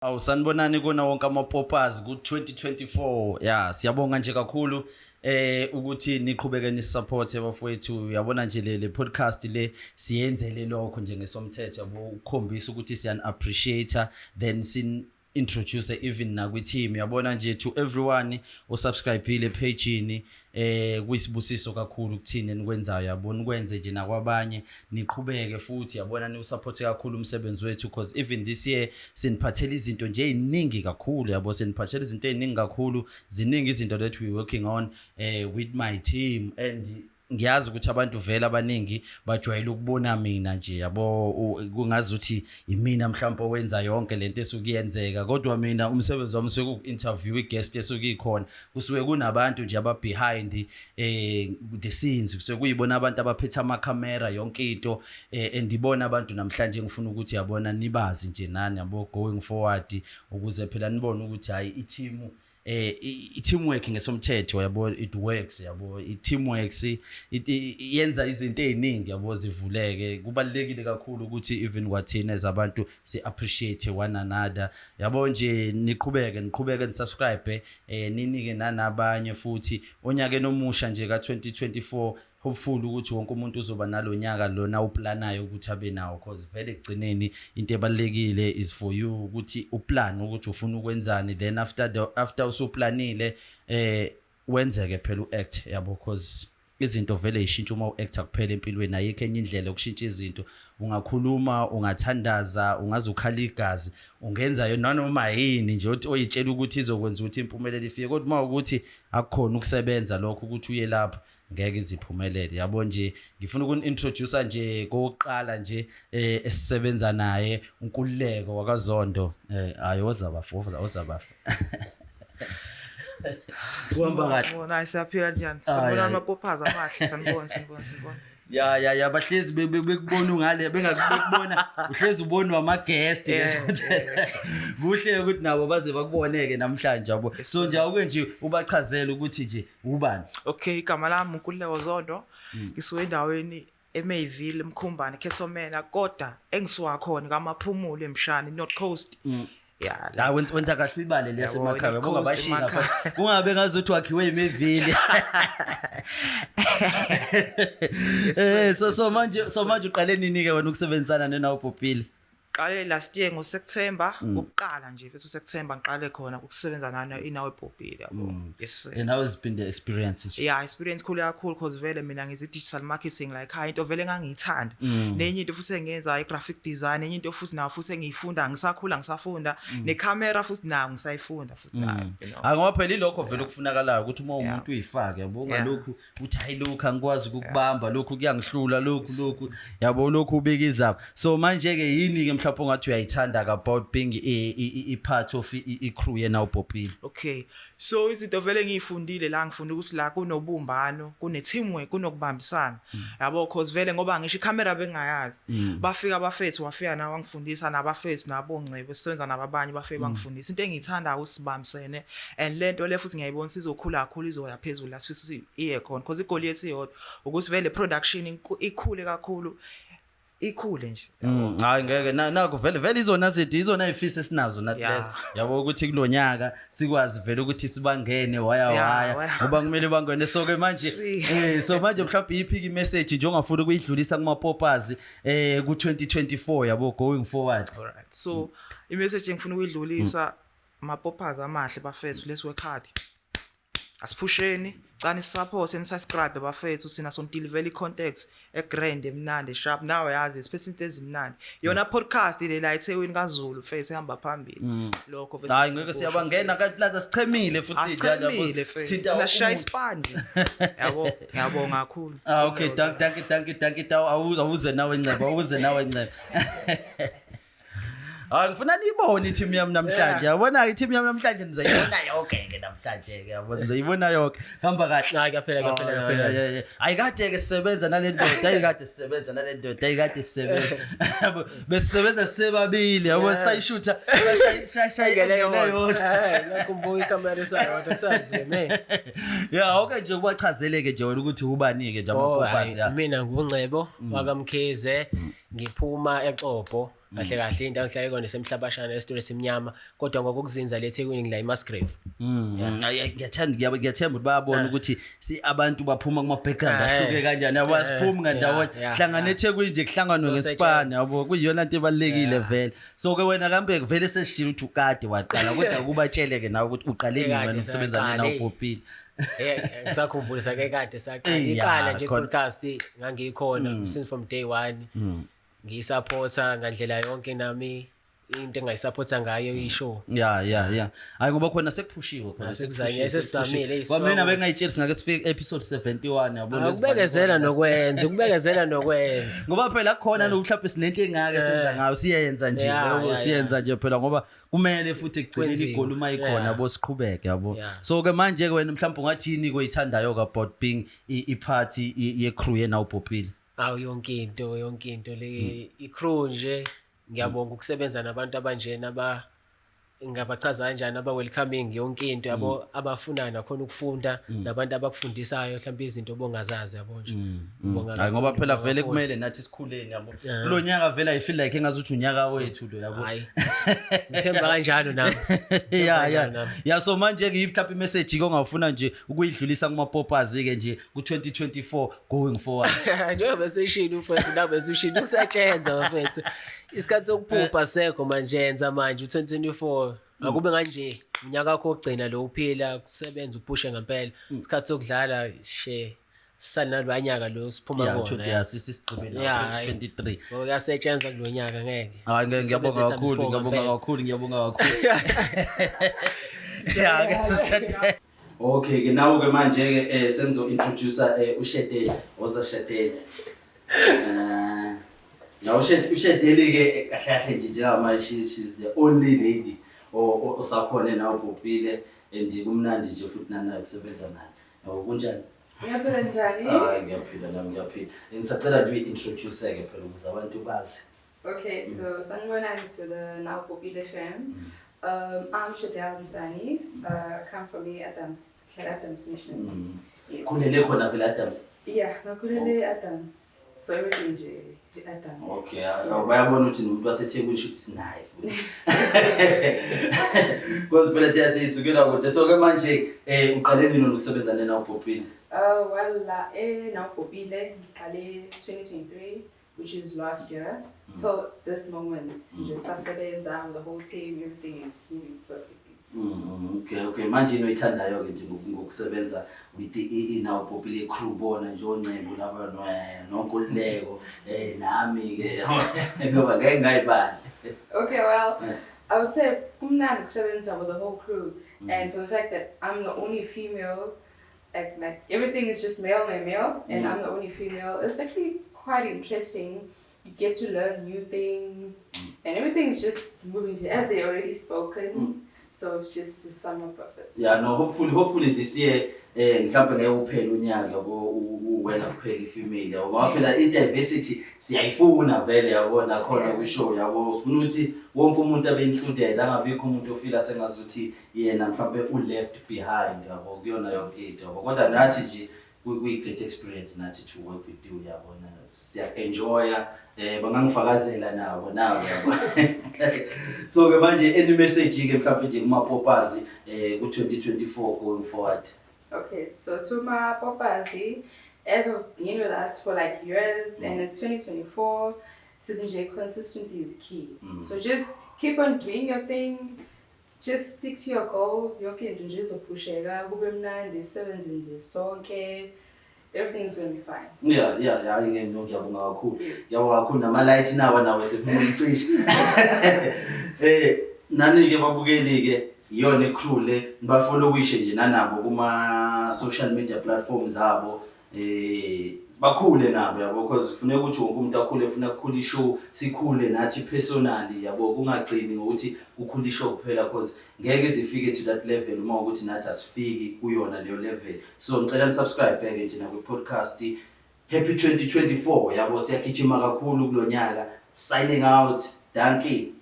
Sanibonani kona wonke ama-poppers ku-2024 siyabonga nje kakhulu ukuthi niqhubeke nisupport abafowethu yabona nje le podcast le siyenzele lokho nje ngesomthetho yabo ukukhombisa ukuthi siyan appreciate then introduce even na kwi team yabona nje to everyone osubscribe ile page ni kuyisibusiso kakhulu kuthini nikwenzayo yabona ukwenze nje nakwabanye niqhubeke futhi yabona ni usupport kakhulu umsebenzi wethu because even this year siniphathela izinto nje eziningi kakhulu yabo siniphathela izinto eziningi kakhulu ziningi izinto that we working on with my team and ngiyazi ukuthi abantu vele abaningi bajwayele ukubona mina nje yabo kungazuthi imina mhlawumbe owenza yonke lento esukuyenzeka kodwa mina umsebenzi wami soku-interview i-guest esukikhona kusuke kunabantu nje aba-behind the scenes kusuke kuyibona abantu abaphethe ama-camera yonke into andibona abantu namhlanje ngifuna ukuthi yabona nibazi nje nani yabo going forward ukuze phela nibone ukuthi hayi i-teamwork ngesomthetho yabo it works yabo i-teamwork yenza izinto eziningi yabo zivuleke kubalekile kakhulu ukuthi even kwathina ezabantu si-appreciate one another yabo nje niqhubeke nisubscribe ninike nanabanye futhi onyakeni omusha nje ka-2024 hopefully ukuthi wonke umuntu uzoba nalonyaka lona uplanayo ukuthi abe nawo because vele egcineni into ebalekile is for you ukuthi uplan ukuthi ufuna ukwenzani then after usuplanile wenzeke phela uact yabo because izinto vele ishintsha uma uact kuphela empilweni ayikho enye indlela yokushintsha izinto ungakhuluma ungathandaza ungazukhala igazi ungenza yona noma yini nje oyitshela ukuthi izokwenza ukuthi impumelelo ifike kodwa uma ukuthi akukhona ukusebenza lokho ukuthi uye lapha ngeke iziphumelele yabo nje ngifuna ukuni-introduce nje kokuqala nje esisebenza naye unkululeko wakaZondo ozabafa kuhamba kahle sibona siyaphila njani sibona ama-poppers amahle sanibona ya bahlezi bekubona ungale bengakubona uhlezi ubona wama-guest kuhle ukuthi nabo baze bakuboneke namhlanje yabo so nje awuke nje ubachazela ukuthi nje ubani. Okay, igama lami uNkululeko Zondo ngisuke endaweni eMayville eMkhumbane Khesomena kodwa engisuka khona kaMaphumulo eMshani North Coast. La wenza kahle ibale lesemakhaya yabonga bashinga pha kungabe ngazothi wakhiwe eMayville. So manje uqale nini ke wena ukusebenzisana neNawe Upopile? Qale last year ngoSeptember ukuqala nje bese uSeptember ngiqale khona ukusebenzana naNawe Upopile yabo. Yes sir. And how has been the experience? Experience cool kakhulu because vele mina ngizi digital marketing like into vele ngangiyithanda nenye into futhi engenza i-graphic design enye into futhi nayo futhi engiyifunda ngisakhula ngisafunda necamera futhi nayo ngisayifunda futhi nayo ngoba phela ilokho vele kufunakalayo ukuthi uma umuntu uyifake yabo ngalokhu uthi hayi lokho angikwazi ukubamba lokhu kuyangihlula lokhu yabo lokhu ubika izaba so manje ke yini ke mhlawumbe ngathi uyayithanda about being a part of i-crew yeNawe Upopile? Okay, so izinto vele ngiyifundile la ngifunda ukuthi la kunobumbano kune-teamwork kunokubambisana yabo cause vele ngoba ngisho i-camera bengayazi bafika abafethu wafika nawe wangifundisa nabafethu nabongcebo sisebenza nababanye bafike bangifundisa into engiyithanda usibambisene and lento le futhi ngiyayibona sizokhula kakhulu izoya phezulu la sifisa iye khona cause igoli yethu iyodwa ukuthi vele production ikhule kakhulu ikhule nje hayi ngeke naku vele izona ifisi esinazo nathi lezo yabo ukuthi kulonyaka sikwazi vele ukuthi sibangene waya ngoba kumele bangene so ke manje so manje mhlawumbe iphiki message nje ongafuna ukuyidlulisa kuma-poppers ku-2024 yabo going forward. Alright, so i-message engifuna ukuyidlulisa ama-poppers amahle bafethu let's work hard asiphusheni cani support and subscribe bafethu sina sontile vele context egrand emnandi sharp nawe yazi specific ezimnandi yona podcast ile la eThekwini kaZulu face ehamba phambili lokho vese hayi ngeke siyabangena kanti la sichemile futhi yabo sina shaya isipande yabonga kakhulu. Okay, thank you awuze nawe nceba ngifuna niyibone i-team yami namhlanje yabona i-team yami namhlanje nizayibona yonke ke namhlanje ke yabona nizayibona yonke hamba kahle. Hayi kaphela ayikade ke sisebenza besisebenza sisebabili yabo sayishutha nakumbuka ikamera sayo wathasazeme okay nje kubachazeleke nje wena ukuthi ubani ke nje ama-poppers mina nguNcebo wakamkhize ngiphuma eXopo kahle kahle indawo ngihlale kona semhlabashana esitolo esimnyama kodwa ngokukuzinza leThekwini ngila eMasgrave. Ngiyathemba ukuthi bayabona ukuthi abantu baphuma kuma background ahluke kanjani yabo asiphumi ngandawonye hlangana eThekwini nje kuhlanganwe ngesipani yabo kuyiyona into ebalekile vele so ke wena kambe vele sesishilo ukuthi ukade waqala kodwa kubatsheleke nawe ukuthi uqale nini wena usebenza Nawe Upopile. Ngisakhumbulisa ke kade saqala iqala nje podcast ngangikhona since from day 1 ngisupporta ngandlela yonke nami into engayisupporta ngayo ishow. Hayi ngoba khona sekuphushiwe khona sesizamile kwamina bengayitshela singake sifike episode 71 yabona ukubekezela nokwenza ngoba phela khona mhlawumbe sinento engake senza ngayo siyenza nje phela ngoba kumele futhi ekugcineni igoli uma ikhona yabo siqhubeke yabo so ke manje ke wena mhlawumbe ungathini koyithandayo ka about being iparty ye crew yeNawe Upopile. Yonke into le icrew nje ngiyabonga ukusebenza nabantu abanjena ngabachaza kanjani welcoming yonke into yabo abafunayo nakhona ukufunda nabantu abakufundisayo mhlawumbe izinto bongazazi yabo nje. Hayi ngoba phela vele kumele nathi sikhuleni yabo kulonyaka vele I feel like engazuthi unyaka wethu lo yabo. Hayi ngithemba kanjalo nami. So manje ke mhlawumbe imessage ongafuna nje ukuyidlulisa kuma poppers ke nje ku2024 going forward. Njengoba seshini ufethu nabe ushini usatshenza wafethu isikhathi sokuphupha sekho manje yenza manje u2024 akube kanje unyaka wakho ogcina lo uphila kusebenza uphushe ngempela isikhathi sokudlala sanalwanyaka lo siphuma kona siqhubeke na 2023 ngokuyasetshenzwa kulonyaka ngeke. Hayi ngiyabonga kakhulu. Okay ke nawo ke manje ke senzo introduce uShedeli ozaShedeli. Now uShedeli ke kahle nje njengama she's the only lady osakhona Nawe Upopile and kumnandi nje futhi nanayo kusebenza naye. Yabo kunjani? Ngiyaphila njani? Ngiyaphila nami ngiyaphila. Ngisacela nje uintroduce ke phela ukuze abantu bazi. Okay, so sanibonani to the Nawe Upopile fam. I'm Shedeli Msani. Come from Adams Mission. Kulele khona phela Adams. Yeah, nakulele Adams. So everything nje Adams. Okay, bayabona ukuthi umuntu waseThekwini shothi sinaye. Because phela thiya sisukela kude. So ke manje uqale nini ukusebenza neNawe Upopile? Well Nawe Upopile ngiqale 2023, which is last year. So this moment just sasebenza the whole team, everything is moving perfectly. Okay manje inoyithandayo ke nje ngokusebenza with iNawe Upopile crew bona nje onqembu laba noNkululeko nami ke ngoba ngeke ngayibani. Okay, well I would say kumnandi kusebenza with the whole crew and for the fact that I'm the only female, like everything is just male and I'm the only female, it's actually quite interesting. You get to learn new things and everything's just moving as they already spoken. So it's just the summer perfect. Yeah, no, hopefully this year mhlawumbe ngeke uphele unyaka yabo wena kuphela ifemale yabo ngoba phela diversity siyayifuna vele yabona khona kwishow yabo ufuna ukuthi wonke umuntu abe included angabikho umuntu ofila sengazuthi yena mhlawumbe left behind yabo kuyona yonke into yabo kodwa nathi nje we great experience nathi to work with you yabona siya enjoy bangangifakazela nabo yabo. So ke manje any message ke mhlawumbe nje kuma poppers ku2024 going forward? Okay, so to my poppers, as of being with us for like years and it's 2024, consistency is key. So just keep on doing your thing, just stick to your goal. Yonke into nje izopusheka kube mnandi isebenze nje sonke. Everything's going to be fine. Yeah, ngiyabonga kakhulu. Yabo kakhulu nama light nawe sefuna uyicisha. Nani ke babukeli ke iyona crew le nibafollow nje nanabo kuma social media platforms zabo bakhule nabo yabo because kufuneka ukuthi wonke umuntu akhule ufuna ukukhula ishow sikhule nathi personally yabo kungagcini ngokuthi ukukhula ishow kuphela because ngeke izifike to that level uma ukuthi nathi asifiki kuyona leyo level. So ngicela nisubscribe ke nje na ku podcast Happy 2024 yabo siyagijima kakhulu kulonyaka. Signing out. Thank you.